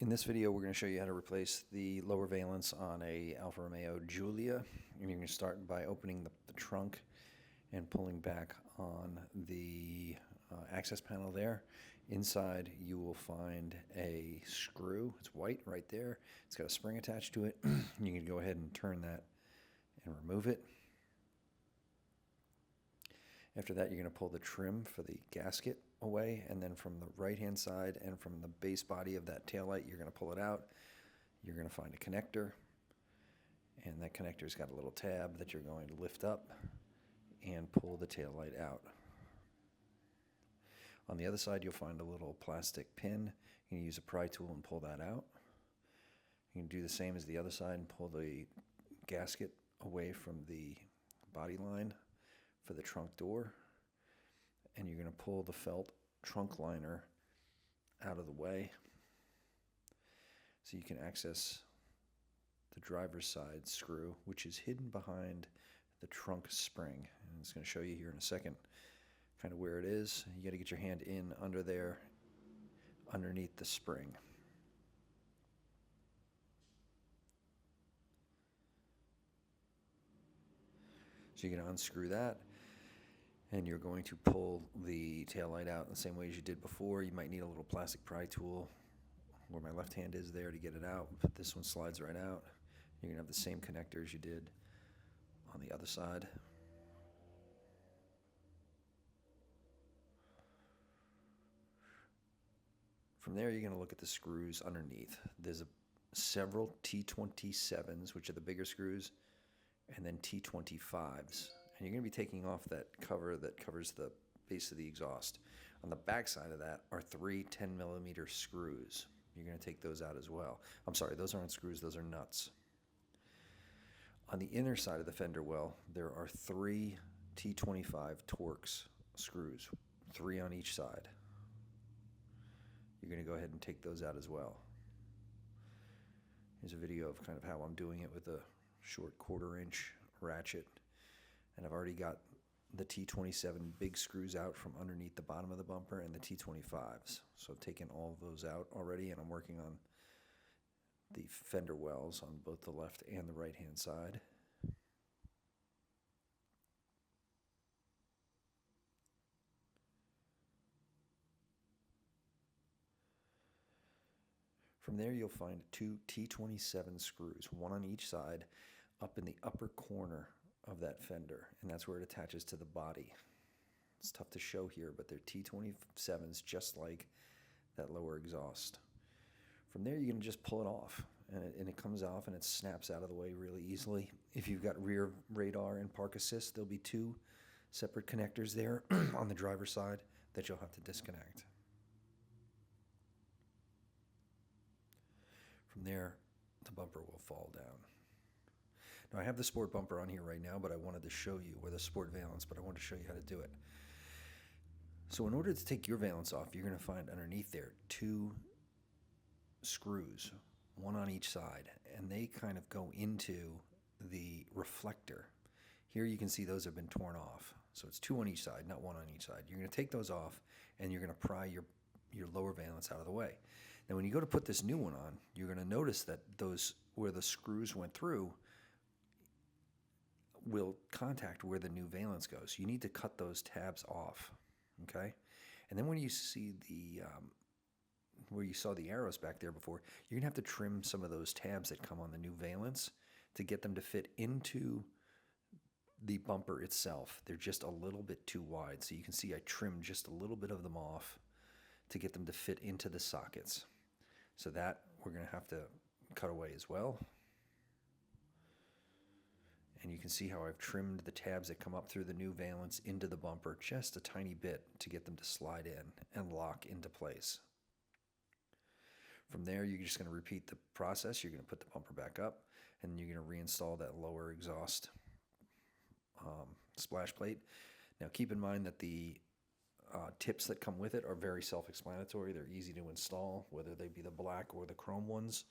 In this video, we're going to show you how to replace the lower valence on a Alfa Romeo Giulia. And you're going to start by opening the trunk and pulling back on the access panel there. Inside, you will find a screw. It's white right there. It's got a spring attached to it. You can go ahead and turn that and remove it. After that, you're going to pull the trim for the gasket away, and then from the right-hand side and from the base body of that taillight, you're going to pull it out. You're going to find a connector, and that connector's got a little tab that you're going to lift up and pull the taillight out. On the other side, you'll find a little plastic pin. You can use a pry tool and pull that out. You can do the same as the other side and pull the gasket away from the body line for the trunk door, and you're going to pull the felt trunk liner out of the way so you can access the driver's side screw, which is hidden behind the trunk spring. And it's going to show you here in a second kind of where it is. You got to get your hand in under there, underneath the spring. So you're going to unscrew that, and you're going to pull the taillight out in the same way as you did before. You might need a little plastic pry tool where my left hand is there to get it out, but this one slides right out. You're going to have the same connector as you did on the other side. From there, you're going to look at the screws underneath. There's several T27s, which are the bigger screws, and then T25s. And you're going to be taking off that cover that covers the base of the exhaust. On the back side of that are three 10mm screws. You're going to take those out as well. I'm sorry, those aren't screws, those are nuts. On the inner side of the fender well, there are three T25 Torx screws, 3 on each side. You're going to go ahead and take those out as well. Here's a video of kind of how I'm doing it with a short 1/4-inch ratchet. And I've already got the T27 big screws out from underneath the bottom of the bumper and the T25s. So I've taken all of those out already, and I'm working on the fender wells on both the left and the right-hand side. From there, you'll find 2 T27 screws, 1 on each side, up in the upper corner of that fender, and that's where it attaches to the body. It's tough to show here, but they're T27s, just like that lower exhaust. From there, you're going to just pull it off, and it comes off and it snaps out of the way really easily. If you've got rear radar and park assist, there'll be 2 separate connectors there on the driver's side that you'll have to disconnect. From there, the bumper will fall down. Now, I have the sport bumper on here right now, but I wanted to show you, or the sport valence, but I wanted to show you how to do it. So in order to take your valence off, you're going to find underneath there 2 screws, 1 on each side, and they kind of go into the reflector. Here you can see those have been torn off. So it's 2 on each side, not 1 on each side. You're going to take those off, and you're going to pry your lower valence out of the way. Now, when you go to put this new one on, you're going to notice that those, where the screws went through, will contact where the new valence goes. You need to cut those tabs off, okay? And then when you see the, where you saw the arrows back there before, you're going to have to trim some of those tabs that come on the new valence to get them to fit into the bumper itself. They're just a little bit too wide. So you can see I trimmed just a little bit of them off to get them to fit into the sockets. So that we're going to have to cut away as well. And you can see how I've trimmed the tabs that come up through the new valence into the bumper just a tiny bit to get them to slide in and lock into place. From there, you're just going to repeat the process. You're going to put the bumper back up, and you're going to reinstall that lower exhaust splash plate. Now, keep in mind that the tips that come with it are very self-explanatory. They're easy to install, whether they be the black or the chrome ones.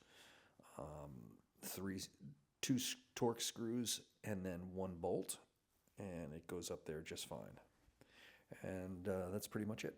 2 Torx screws and then 1 bolt, and it goes up there just fine. And that's pretty much it.